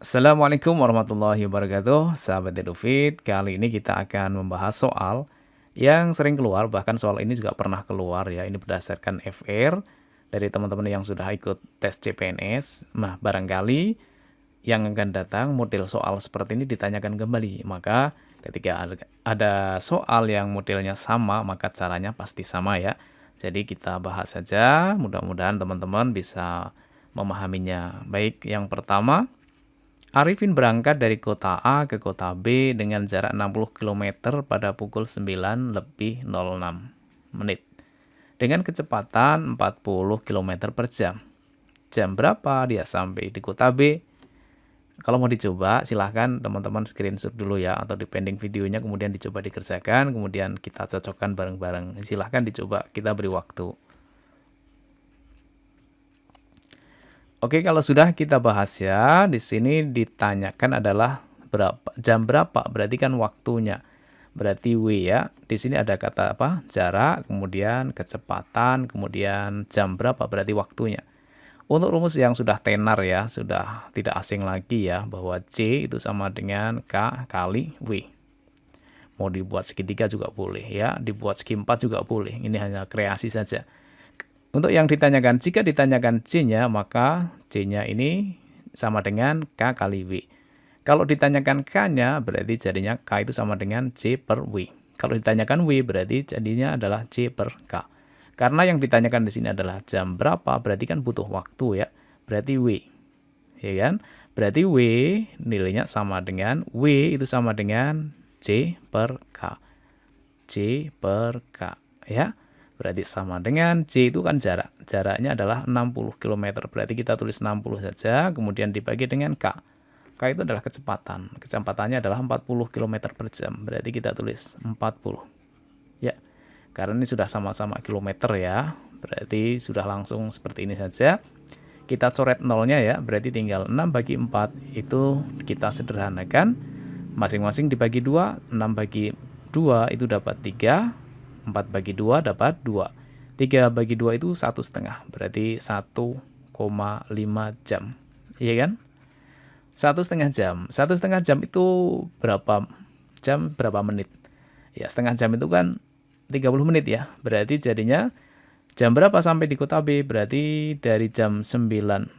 Assalamualaikum warahmatullahi wabarakatuh, sahabat Edufit. Kali ini kita akan membahas soal yang sering keluar, bahkan soal ini juga pernah keluar ya. Ini berdasarkan FR dari teman-teman yang sudah ikut tes CPNS. Nah, barangkali yang akan datang model soal seperti ini ditanyakan kembali. Maka ketika ada soal yang modelnya sama, maka caranya pasti sama ya. Jadi kita bahas saja, mudah-mudahan teman-teman bisa memahaminya. Baik, yang pertama, Arifin berangkat dari kota A ke kota B dengan jarak 60 km pada pukul 9:06 menit dengan kecepatan 40 km per jam. Jam berapa dia sampai di kota B? Kalau mau dicoba, silahkan teman-teman screenshot dulu ya, atau di pending videonya kemudian dicoba dikerjakan, kemudian kita cocokkan bareng-bareng. Silahkan dicoba, kita beri waktu. Oke, kalau sudah kita bahas ya, di sini ditanyakan adalah jam berapa, berarti kan waktunya. Berarti W ya. Di sini ada kata apa? Jarak, kemudian kecepatan, kemudian jam berapa, berarti waktunya. Untuk rumus yang sudah tenar ya, sudah tidak asing lagi ya, bahwa C itu sama dengan K kali W. Mau dibuat segitiga juga boleh ya, dibuat segi 4 juga boleh. Ini hanya kreasi saja. Untuk yang ditanyakan, jika ditanyakan C-nya, maka C-nya ini sama dengan K kali W. Kalau ditanyakan K-nya, berarti jadinya K itu sama dengan C per W. Kalau ditanyakan W, berarti jadinya adalah C per K. Karena yang ditanyakan di sini adalah jam berapa, berarti kan butuh waktu ya. Berarti W. Ya kan? Berarti W nilainya sama dengan W itu sama dengan C per K. C per K. Ya. Berarti sama dengan C itu kan jarak. Jaraknya adalah 60 km. Berarti kita tulis 60 saja, kemudian dibagi dengan K. K itu adalah kecepatan. Kecepatannya adalah 40 km per jam. Berarti kita tulis 40. Ya, karena ini sudah sama-sama kilometer ya. Berarti sudah langsung seperti ini saja. Kita coret nolnya ya. Berarti tinggal 6 bagi 4. Itu kita sederhanakan. Masing-masing dibagi 2. 6 bagi 2 itu dapat 3. 4 bagi 2 dapat 2. 3 bagi 2 itu 1,5. Berarti 1,5 jam. Iya kan? 1,5 jam. 1,5 jam itu berapa jam, berapa menit? Ya, setengah jam itu kan 30 menit ya. Berarti jadinya jam berapa sampai di kota B? Berarti dari jam 9:06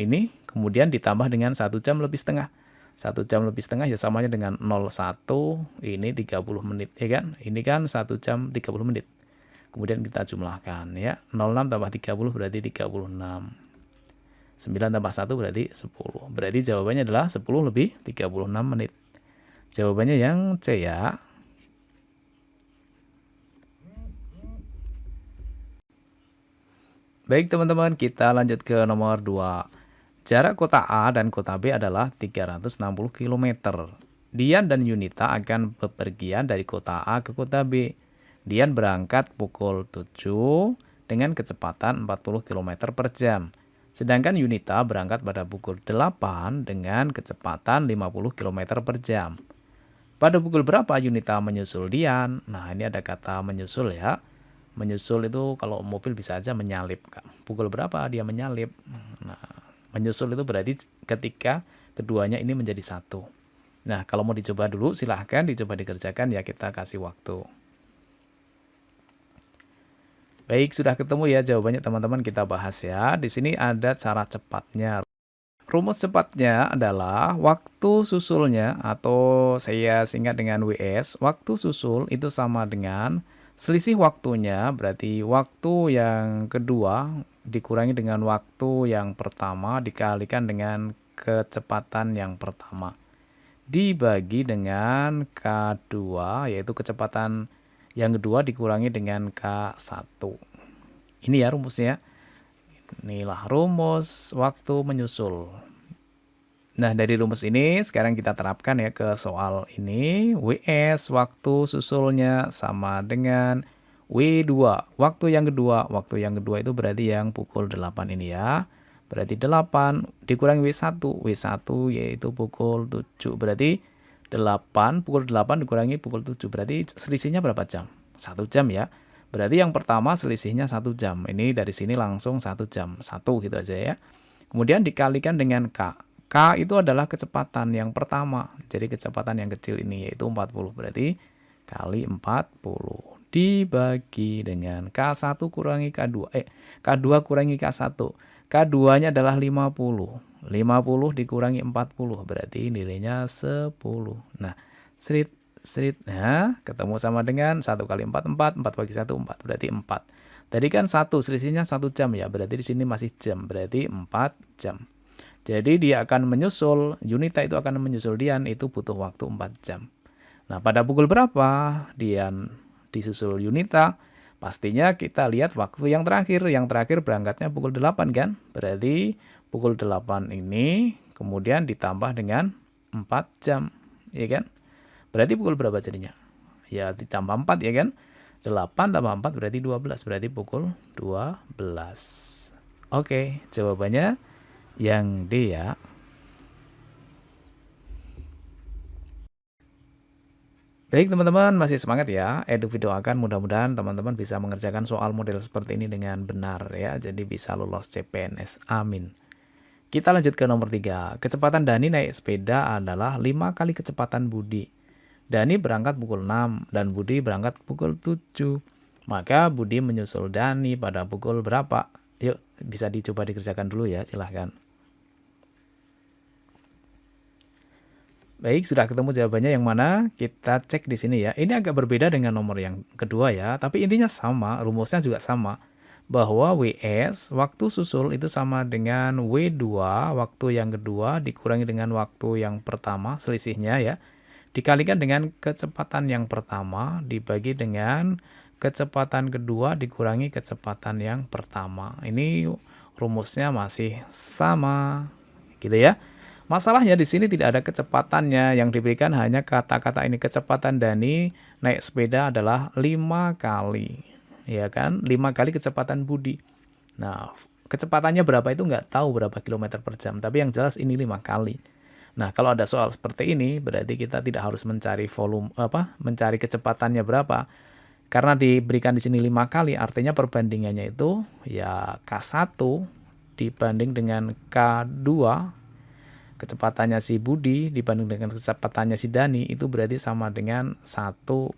ini, kemudian ditambah dengan 1 jam lebih setengah. 1 jam lebih setengah ya samanya dengan 01, ini 30 menit ya kan. Ini kan 1 jam 30 menit. Kemudian kita jumlahkan ya. 06 tambah 30 berarti 36. 9 tambah 1 berarti 10. Berarti jawabannya adalah 10 lebih 36 menit. Jawabannya yang C ya. Baik teman-teman, kita lanjut ke nomor 2. Jarak kota A dan kota B adalah 360 km. Dian dan Yunita akan bepergian dari kota A ke kota B. Dian berangkat pukul 7 dengan kecepatan 40 km per jam. Sedangkan Yunita berangkat pada pukul 8 dengan kecepatan 50 km per jam. Pada pukul berapa Yunita menyusul Dian? Nah, ini ada kata menyusul ya. Menyusul itu kalau mobil bisa aja menyalip. Pukul berapa dia menyalip? Nah, menyusul itu berarti ketika keduanya ini menjadi satu. Nah, kalau mau dicoba dulu, silahkan dicoba dikerjakan ya, kita kasih waktu. Baik, sudah ketemu ya jawabannya teman-teman, kita bahas ya. Di sini ada cara cepatnya. Rumus cepatnya adalah waktu susulnya, atau saya singkat dengan WS, waktu susul itu sama dengan selisih waktunya, berarti waktu yang kedua dikurangi dengan waktu yang pertama dikalikan dengan kecepatan yang pertama. Dibagi dengan K2, yaitu kecepatan yang kedua dikurangi dengan K1. Ini ya rumusnya. Inilah rumus waktu menyusul. Nah, dari rumus ini sekarang kita terapkan ya ke soal ini. WS waktu susulnya sama dengan W2. Waktu yang kedua. Waktu yang kedua itu berarti yang pukul 8 ini ya. Berarti 8 dikurangi W1. W1 yaitu pukul 7. Berarti 8, pukul 8 dikurangi pukul 7. Berarti selisihnya berapa jam? 1 jam ya. Berarti yang pertama selisihnya 1 jam. Ini dari sini langsung 1 jam. 1 gitu aja ya. Kemudian dikalikan dengan K. K K itu adalah kecepatan yang pertama. Jadi kecepatan yang kecil ini yaitu 40. Berarti kali 40 dibagi dengan K1 kurangi K2. K2 kurangi K1. K2-nya adalah 50. 50 dikurangi 40 berarti nilainya 10. Nah, srit. Nah, ketemu sama dengan 1 kali 4, 4 bagi 1, 4. Berarti 4. Tadi kan 1, selisihnya 1 jam ya. Berarti di sini masih jam. Berarti 4 jam. Jadi dia akan menyusul, Yunita itu akan menyusul Dian, itu butuh waktu 4 jam. Nah, pada pukul berapa Dian disusul Yunita? Pastinya kita lihat waktu yang terakhir. Yang terakhir berangkatnya pukul 8 kan? Berarti pukul 8 ini kemudian ditambah dengan 4 jam. Ya kan? Berarti pukul berapa jadinya? Ya ditambah 4 ya kan? 8 tambah 4 berarti 12. Berarti pukul 12. Oke, jawabannya yang D ya. Baik teman-teman, masih semangat ya. Edu video akan mudah-mudahan teman-teman bisa mengerjakan soal model seperti ini dengan benar ya. Jadi bisa lolos CPNS. Amin. Kita lanjut ke nomor 3. Kecepatan Dani naik sepeda adalah 5 kali kecepatan Budi. Dani berangkat pukul 6 dan Budi berangkat pukul 7. Maka Budi menyusul Dani pada pukul berapa? Yuk, bisa dicoba dikerjakan dulu ya, silahkan. Baik, sudah ketemu jawabannya yang mana? Kita cek di sini ya. Ini agak berbeda dengan nomor yang kedua ya, tapi intinya sama, rumusnya juga sama. Bahwa WS, waktu susul itu sama dengan W2, waktu yang kedua dikurangi dengan waktu yang pertama, selisihnya ya. Dikalikan dengan kecepatan yang pertama, dibagi dengan kecepatan kedua, dikurangi kecepatan yang pertama. Ini rumusnya masih sama, gitu ya. Masalahnya di sini tidak ada kecepatannya, yang diberikan hanya kata-kata ini. Kecepatan Dani naik sepeda adalah 5 kali. Ya kan? 5 kali kecepatan Budi. Nah, kecepatannya berapa itu nggak tahu berapa kilometer per jam. Tapi yang jelas ini 5 kali. Nah, kalau ada soal seperti ini, berarti kita tidak harus mencari mencari kecepatannya berapa. Karena diberikan di sini 5 kali, artinya perbandingannya itu ya K1 dibanding dengan K2, kecepatannya si Budi dibanding dengan kecepatannya si Dani, itu berarti sama dengan 1:5.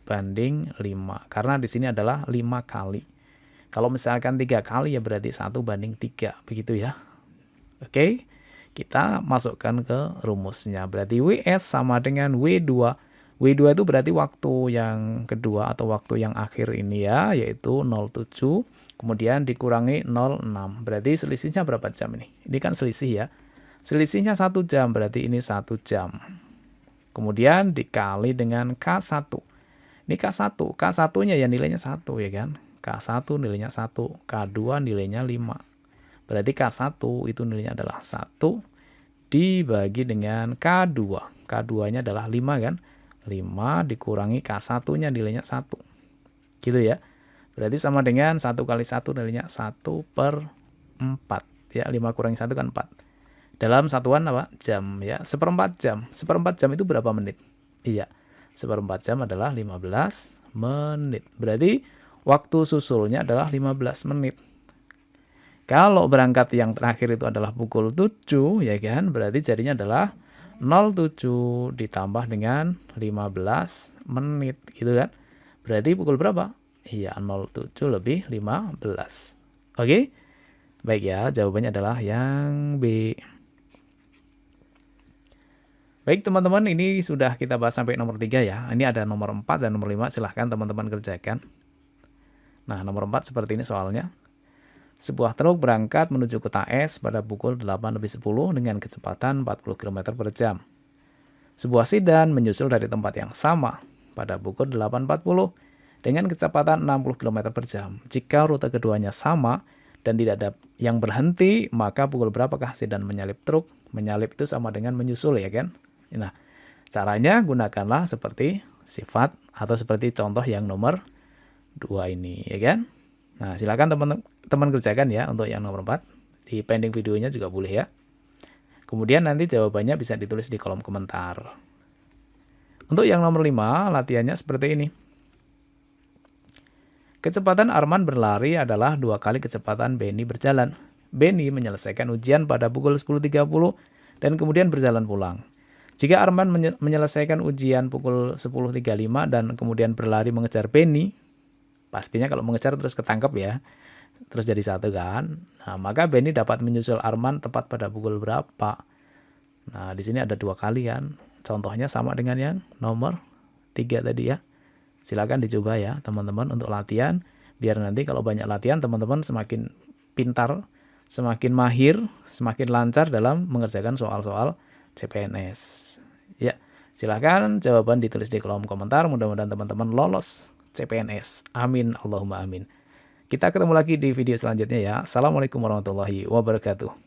Karena di sini adalah 5 kali. Kalau misalkan 3 kali ya berarti 1:3, begitu ya. Oke. Kita masukkan ke rumusnya. Berarti WS sama dengan W2. W2 itu berarti waktu yang kedua atau waktu yang akhir ini ya, yaitu 07. Kemudian dikurangi 06. Berarti selisihnya berapa jam ini? Ini kan selisih ya. Selisihnya 1 jam, berarti ini 1 jam. Kemudian dikali dengan K1. Ini K1. K1-nya ya nilainya 1 ya kan. K1 nilainya 1. K2 nilainya 5. Berarti K1 itu nilainya adalah 1 dibagi dengan K2. K2-nya adalah 5 kan? 5 dikurangi K1-nya nilainya 1. Gitu ya. Berarti sama dengan 1 kali 1 nilainya 1/4. Ya, 5 kurangi 1 kan 4. Dalam satuan apa? Jam ya. 1/4 jam. 1/4 jam itu berapa menit? Iya. 1/4 jam adalah 15 menit. Berarti waktu susulnya adalah 15 menit. Kalau berangkat yang terakhir itu adalah pukul 7, ya kan? Berarti jadinya adalah 07 ditambah dengan 15 menit, gitu kan? Berarti pukul berapa? Iya, 07 lebih 15. Oke? Baik ya, jawabannya adalah yang B. Baik teman-teman, ini sudah kita bahas sampai nomor 3 ya. Ini ada nomor 4 dan nomor 5, silahkan teman-teman kerjakan. Nah, nomor 4 seperti ini soalnya. Sebuah truk berangkat menuju kota S pada pukul 8:10 dengan kecepatan 40 km per jam. Sebuah sedan menyusul dari tempat yang sama pada pukul 8:40 dengan kecepatan 60 km per jam. Jika rute keduanya sama dan tidak ada yang berhenti, maka pukul berapakah sedan menyalip truk? Menyalip itu sama dengan menyusul ya kan? Nah, caranya gunakanlah seperti sifat atau seperti contoh yang nomor 2 ini ya kan? Nah, silakan teman-teman kerjakan ya untuk yang nomor 4. Di pending videonya juga boleh ya. Kemudian nanti jawabannya bisa ditulis di kolom komentar. Untuk yang nomor 5, latihannya seperti ini. Kecepatan Arman berlari adalah 2 kali kecepatan Benny berjalan. Benny menyelesaikan ujian pada pukul 10:30 dan kemudian berjalan pulang. Jika Arman menyelesaikan ujian pukul 10.35 dan kemudian berlari mengejar Benny, pastinya kalau mengejar terus ketangkep ya, terus jadi satu kan. Nah, maka Benny dapat menyusul Arman tepat pada pukul berapa? Nah, di sini ada 2 kali kan. Contohnya sama dengan yang nomor 3 tadi ya. Silakan dicoba ya teman-teman untuk latihan. Biar nanti kalau banyak latihan teman-teman semakin pintar, semakin mahir, semakin lancar dalam mengerjakan soal-soal CPNS. Ya, silakan jawaban ditulis di kolom komentar. Mudah-mudahan teman-teman lolos CPNS. Amin, Allahumma amin. Kita ketemu lagi di video selanjutnya ya. Assalamualaikum warahmatullahi wabarakatuh.